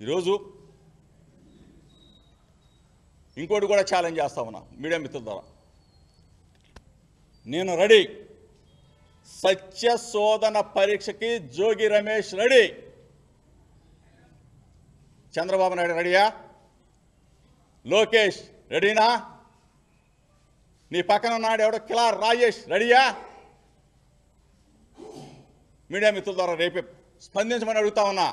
ఈరోజు ఇంకోటి కూడా ఛాలెంజ్ చేస్తా ఉన్నా మీడియా మిత్రుల ద్వారా. నేను రెడీ. సత్య శోధన పరీక్షకి జోగి రమేష్ రెడీ. చంద్రబాబు నాయుడు రెడీయా? లోకేష్ రెడీనా? నీ పక్కన ఉన్నాడు ఎవడో కిలార్ రాజేష్ రెడీయా? మీడియా మిత్రుల ద్వారా రేపే స్పందించమని అడుగుతా ఉన్నా.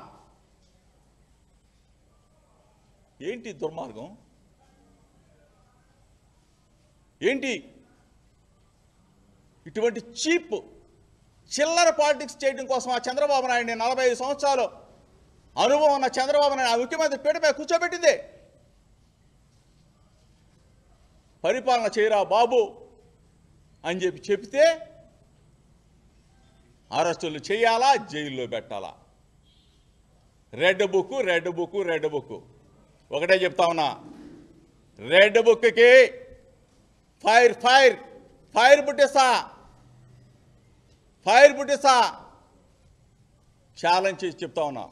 ఏంటి దుర్మార్గం? ఏంటి ఇటువంటి చీప్ చిల్లర పాలిటిక్స్ చేయడం కోసం ఆ చంద్రబాబు నాయుడిని 45 సంవత్సరాలు అనుభవం ఉన్న చంద్రబాబు నాయుడు ఆ ముఖ్యమంత్రి పీటపై కూర్చోబెట్టింది. పరిపాలన చేయరా బాబు అని చెప్తే అరెస్టులు చేయాలా, జైల్లో పెట్టాలా? Red book red book red book. ఒకటే చెప్తా ఉన్నా, రెడ్ బుక్కి ఫైర్ ఫైర్ ఫైర్ పుట్టిస్తా, ఫైర్ పుట్టిస్తా ఛాలెంజ్ చేసి చెప్తా ఉన్నా.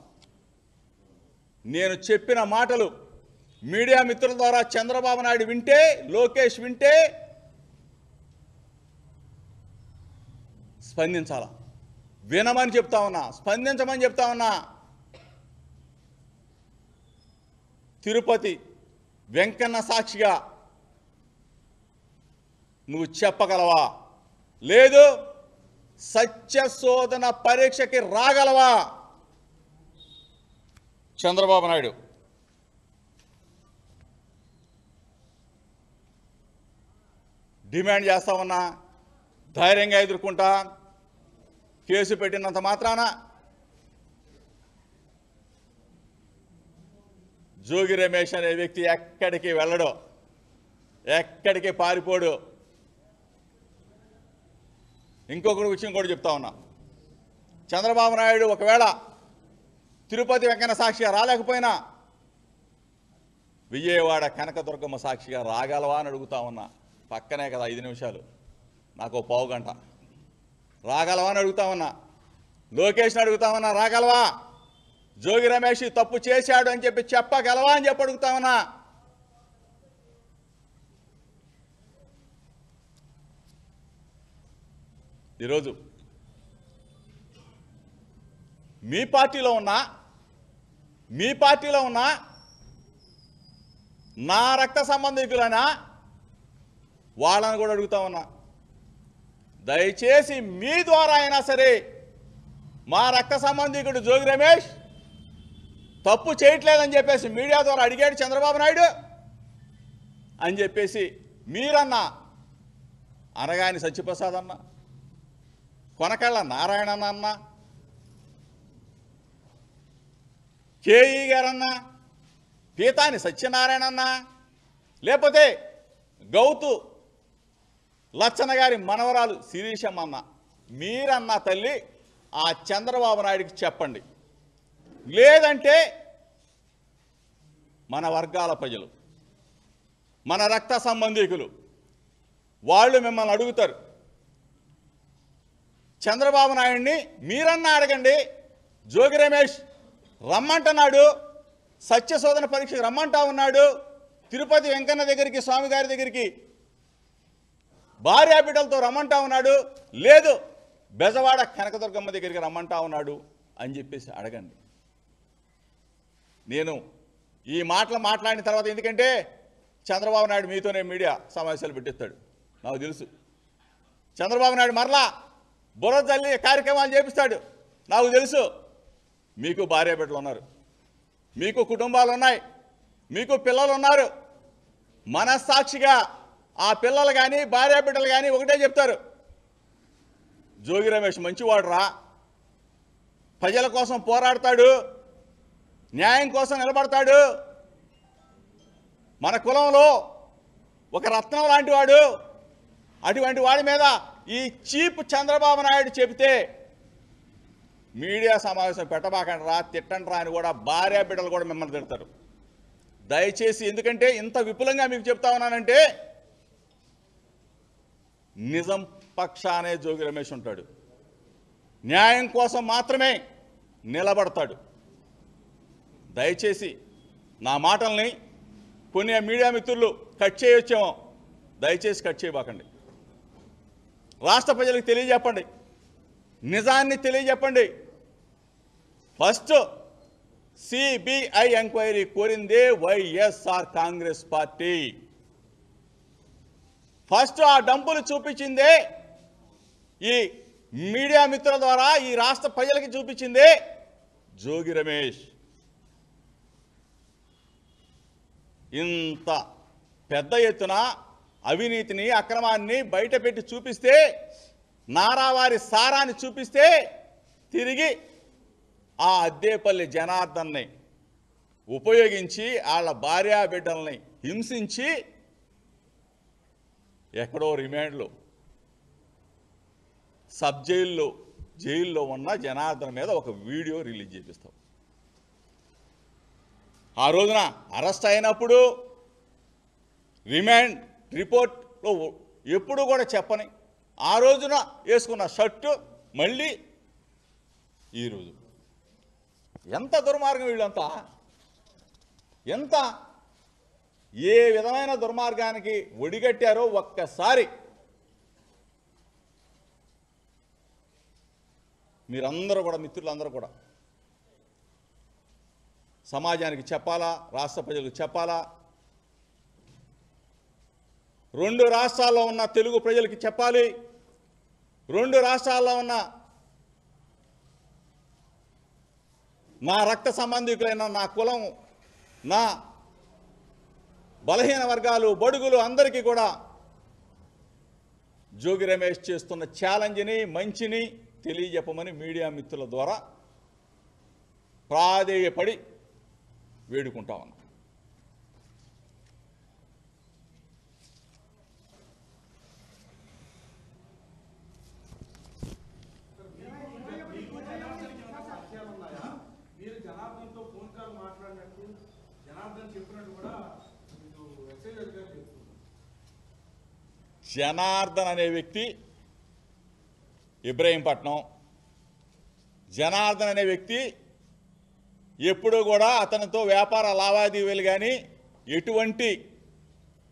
నేను చెప్పిన మాటలు మీడియా మిత్రుల ద్వారా చంద్రబాబు నాయుడు వింటే, లోకేష్ వింటే స్పందించాలా? వినమని చెప్తా ఉన్నా, స్పందించమని చెప్తా ఉన్నా. తిరుపతి వెంకన్న సాక్షిగా నువ్వు చెప్పగలవా? లేదు సత్య శోధన పరీక్షకి రాగలవా? చంద్రబాబు నాయుడు డిమాండ్ చేస్తా ఉన్నా, ధైర్యంగా ఎదుర్కొంటా. కేసు పెట్టినంత మాత్రాన జోగి రమేష్ అనే వ్యక్తి ఎక్కడికి వెళ్ళడు, ఎక్కడికి పారిపోడు. ఇంకొకటి విషయం కూడా చెప్తా ఉన్నా, చంద్రబాబు నాయుడు ఒకవేళ తిరుపతి వెంకన్న సాక్షిగా రాలేకపోయినా విజయవాడ కనకదుర్గమ్మ సాక్షిగా రాగలవా అని అడుగుతా ఉన్నా. పక్కనే కదా 5 నిమిషాలు, నాకు పావు గంట. రాగలవా అని అడుగుతా ఉన్నా. లోకేష్ని అడుగుతా ఉన్నా, రాగలవా? జోగి రమేష్ తప్పు చేశాడు అని చెప్పి చెప్పగలవా అని చెప్పి అడుగుతా ఉన్నా. ఈరోజు మీ పార్టీలో ఉన్న నా రక్త సంబంధికులైనా వాళ్ళని కూడా అడుగుతా ఉన్నా, దయచేసి మీ ద్వారా అయినా సరే మా రక్త సంబంధికుడు జోగి రమేష్ తప్పు చేయట్లేదని చెప్పేసి మీడియా ద్వారా అడిగాడు చంద్రబాబు నాయుడు అని చెప్పేసి మీరన్నా, అనగాని సత్యప్రసాద్ అన్న, కొనకళ్ళ నారాయణ అన్న, కేఈ గారన్నా, పీతాని సత్యనారాయణ అన్న, లేకపోతే గౌతు లచ్చన్న గారి మనవరాలు శిరీషమ్మ అన్న, మీరన్నా తల్లి ఆ చంద్రబాబు నాయుడికి చెప్పండి. లేదంటే మన వర్గాల ప్రజలు, మన రక్త సంబంధికులు వాళ్ళు మిమ్మల్ని అడుగుతారు. చంద్రబాబు నాయుడిని మీరన్నా అడగండి, జోగి రమేష్ రమ్మంటున్నాడు, సత్యశోధన పరీక్షకు రమ్మంటా ఉన్నాడు, తిరుపతి వెంకన్న దగ్గరికి, స్వామి గారి దగ్గరికి భార్యా బిడ్డలతో రమ్మంటా ఉన్నాడు, లేదు బెజవాడ కనకదుర్గమ్మ దగ్గరికి రమ్మంటా ఉన్నాడు అని చెప్పేసి అడగండి. నేను ఈ మాటలు మాట్లాడిన తర్వాత, ఎందుకంటే చంద్రబాబు నాయుడు మీతోనే మీడియా సమావేశాలు పెట్టిస్తాడు నాకు తెలుసు. చంద్రబాబు నాయుడు మరలా బుర్ర తల్లి కార్యక్రమాలు చేపిస్తాడు నాకు తెలుసు. మీకు భార్య బిడ్డలు ఉన్నారు, మీకు కుటుంబాలు ఉన్నాయి, మీకు పిల్లలు ఉన్నారు. మనస్సాక్షిగా ఆ పిల్లలు కానీ భార్య బిడ్డలు కానీ ఒకటే చెప్తారు, జోగి రమేష్ మంచివాడు రా, ప్రజల కోసం పోరాడతాడు, న్యాయం కోసం నిలబడతాడు, మన కులంలో ఒక రత్నం లాంటి వాడు. అటువంటి వాడి మీద ఈ చీప్ చంద్రబాబు నాయుడు చెబితే మీడియా సమావేశం పెట్టబాకండి రా, తిట్టండి రా అని కూడా భార్య బిడ్డలు కూడా మిమ్మల్ని తిడతారు. దయచేసి, ఎందుకంటే ఇంత విపులంగా మీకు చెప్తా ఉన్నానంటే నిజం పక్షానే జోగి రమేష్ ఉంటాడు, న్యాయం కోసం మాత్రమే నిలబడతాడు. దయచేసి నా మాటల్ని కొన్ని మీడియా మిత్రులు కట్ చేయొచ్చేమో, దయచేసి కట్ చేయబాకండి. రాష్ట్ర ప్రజలకు తెలియజెప్పండి, నిజాన్ని తెలియజెప్పండి. ఫస్ట్ సిబిఐ ఎంక్వైరీ కోరిందే వైఎస్ఆర్ కాంగ్రెస్ పార్టీ. ఫస్ట్ ఆ డంపులు చూపించిందే, ఈ మీడియా మిత్రుల ద్వారా ఈ రాష్ట్ర ప్రజలకి చూపించిందే జోగి రమేష్. ఇంత పెద్ద ఎత్తున అవినీతిని, అక్రమాన్ని బయటపెట్టి చూపిస్తే, నారావారి సారాన్ని చూపిస్తే, తిరిగి ఆ అద్దేపల్లి జనార్దన్ని ఉపయోగించి వాళ్ళ భార్యా బిడ్డల్ని హింసించి ఎక్కడో రిమాండ్లో, సబ్ జైల్లో ఉన్న జనార్దన్ మీద ఒక వీడియో రిలీజ్ చేపిస్తాం. ఆ రోజున అరెస్ట్ అయినప్పుడు రిమాండ్ రిపోర్ట్లో ఎప్పుడు కూడా చెప్పని ఆ రోజున వేసుకున్న షర్టు మళ్ళీ ఈరోజు. ఎంత దుర్మార్గం వీళ్ళంతా! ఎంత ఏ విధమైన దుర్మార్గానికి ఒడిగట్టారో ఒక్కసారి మీరందరూ కూడా, మిత్రులందరూ కూడా సమాజానికి చెప్పాలా, రాష్ట్ర ప్రజలకు చెప్పాలా, 2 రాష్ట్రాల్లో ఉన్న తెలుగు ప్రజలకి చెప్పాలి, 2 రాష్ట్రాల్లో ఉన్న నా రక్త సంబంధికులైన, నా కులం, నా బలహీన వర్గాలు, బడుగులు అందరికీ కూడా జోగి రమేష్ చేస్తున్న ఛాలెంజ్ని, మంచిని తెలియజెప్పమని మీడియా మిత్రుల ద్వారా ప్రాధేయపడి వేడుకుంటా ఉన్నాం. జనార్దన్ అనే వ్యక్తి ఇబ్రహీంపట్నం, జనార్దన్ అనే వ్యక్తి ఎప్పుడూ కూడా అతనితో వ్యాపార లావాదేవీలు కానీ, ఎటువంటి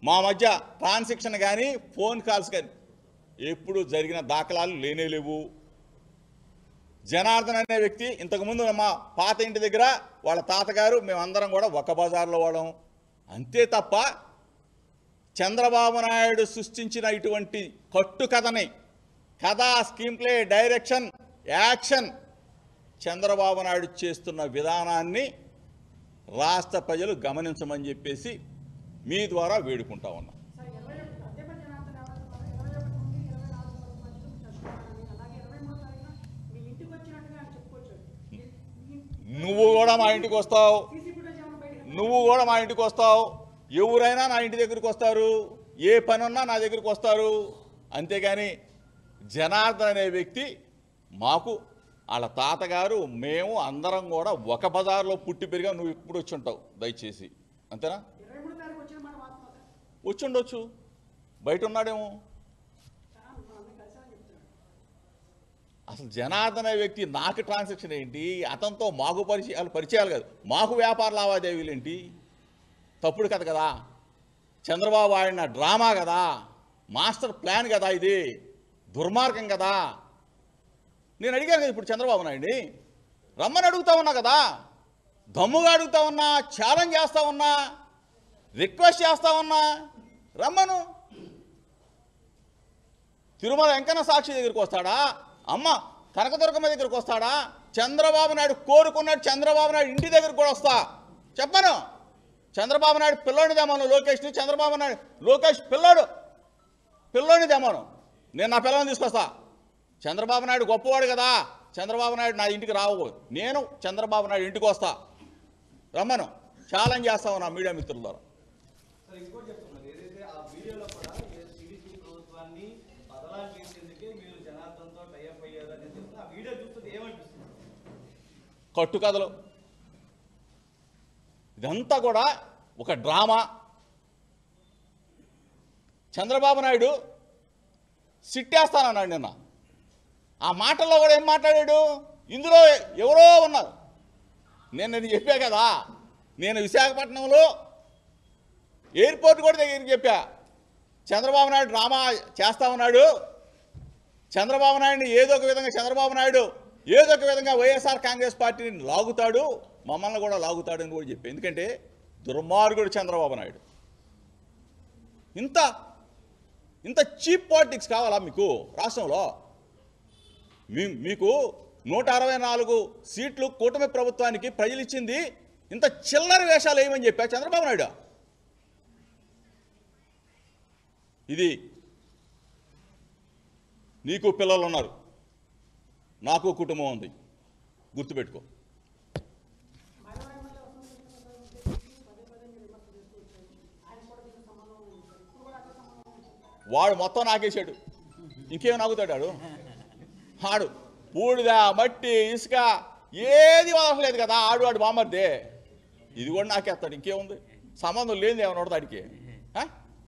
మా మధ్య ట్రాన్సాక్షన్ కానీ, ఫోన్ కాల్స్ కానీ ఎప్పుడు జరిగిన దాఖలాలు లేనేలేవు. జనార్దన్ అనే వ్యక్తి ఇంతకుముందు మా పాత ఇంటి దగ్గర వాళ్ళ తాతగారు, మేమందరం కూడా ఒక బజార్లో వాళ్ళం. అంతే తప్ప చంద్రబాబు నాయుడు సృష్టించిన ఇటువంటి కట్టు కథని, కథ, screen play, direction, action, Chandrababu Naidu చేస్తున్న విధానాన్ని రాష్ట్ర ప్రజలు గమనించమని చెప్పేసి మీ ద్వారా వేడుకుంటా ఉన్నాం. నువ్వు కూడా మా ఇంటికి వస్తావు, ఎవరైనా నా ఇంటి దగ్గరికి వస్తారు, ఏ పని ఉన్నా నా దగ్గరికి వస్తారు. అంతేగాని జనార్దన్ అనే వ్యక్తి మాకు, వాళ్ళ తాతగారు, మేము అందరం కూడా ఒక బజార్లో పుట్టి పెరిగా. నువ్వు ఇప్పుడు వచ్చి ఉంటావు దయచేసి, అంతేనా? వచ్చి ఉండొచ్చు, బయట ఉన్నాడేమో. అసలు జనార్దన్ అనే వ్యక్తి నాకు ట్రాన్సాక్షన్ ఏంటి, అతనితో మాకు పరిచయాలు కాదు, మాకు వ్యాపార లావాదేవీలు ఏంటి? తప్పుడు కథ కదా, చంద్రబాబు ఆడిన డ్రామా కదా, మాస్టర్ ప్లాన్ కదా, ఇది దుర్మార్గం కదా. నేను అడిగాను కదా ఇప్పుడు చంద్రబాబు నాయుడిని, రమ్మని అడుగుతా ఉన్నా కదా, దమ్ముగా అడుగుతా ఉన్నా, ఛాలెంజ్ చేస్తా ఉన్నా, రిక్వెస్ట్ చేస్తా ఉన్నా, రమ్మను. తిరుమల వెంకన్న సాక్షి దగ్గరికి వస్తాడా, అమ్మ కనకదుర్గమ్మ దగ్గరికి వస్తాడా, చంద్రబాబు నాయుడు కోరుకున్నాడు చంద్రబాబు నాయుడు ఇంటి దగ్గరికి కూడా వస్తా, చెప్పను. చంద్రబాబు నాయుడు పిల్లోని దేమాను, లోకేష్ని, చంద్రబాబు నాయుడు లోకేష్ పిల్లోని దేమాను, నేను నా పిల్లని తీసుకొస్తా. చంద్రబాబు నాయుడు గొప్పవాడు కదా, చంద్రబాబు నాయుడు నా ఇంటికి రావు, నేను చంద్రబాబు నాయుడు ఇంటికి వస్తా, రమ్మను. ఛాలెంజ్ చేస్తావు నా మీడియా మిత్రుల ద్వారా. కట్టుకథలు, ఇదంతా కూడా ఒక డ్రామా. చంద్రబాబు నాయుడు సిట్టేస్తానన్నాడు నిన్న. ఆ మాటల్లో కూడా ఏం మాట్లాడాడు, ఇందులో ఎవరో ఉన్నారు, నేను చెప్పా కదా, నేను విశాఖపట్నంలో ఎయిర్పోర్ట్ కూడా దగ్గరికి చెప్పా, చంద్రబాబు నాయుడు డ్రామా చేస్తా ఉన్నాడు, చంద్రబాబు నాయుడిని ఏదో ఒక విధంగా వైఎస్ఆర్ కాంగ్రెస్ పార్టీని లాగుతాడు, మమ్మల్ని కూడా లాగుతాడు అని కూడా చెప్పి. ఎందుకంటే దుర్మార్గుడు చంద్రబాబు నాయుడు. ఇంత చీప్ పాలిటిక్స్ కావాలా మీకు రాష్ట్రంలో? మీకు 164 సీట్లు కూటమి ప్రభుత్వానికి ప్రజలు ఇచ్చింది ఇంత చిల్లర వేషాలు వేయమని చెప్పా చంద్రబాబు నాయుడు. ఇది నీకు పిల్లలు ఉన్నారు, నాకు కుటుంబం ఉంది, గుర్తుపెట్టుకో. వాడు మొత్తం నాకేసాడు, ఇంకేం నాకుతాడు ఆడు? బూడిద, మట్టి, ఇసుక ఏది వదలలేదు కదా ఆడు బామర్దే. ఇది కూడా నాకేస్తాడు, ఇంకేముంది? సంబంధం లేనిది ఏమన్నా వాడికి.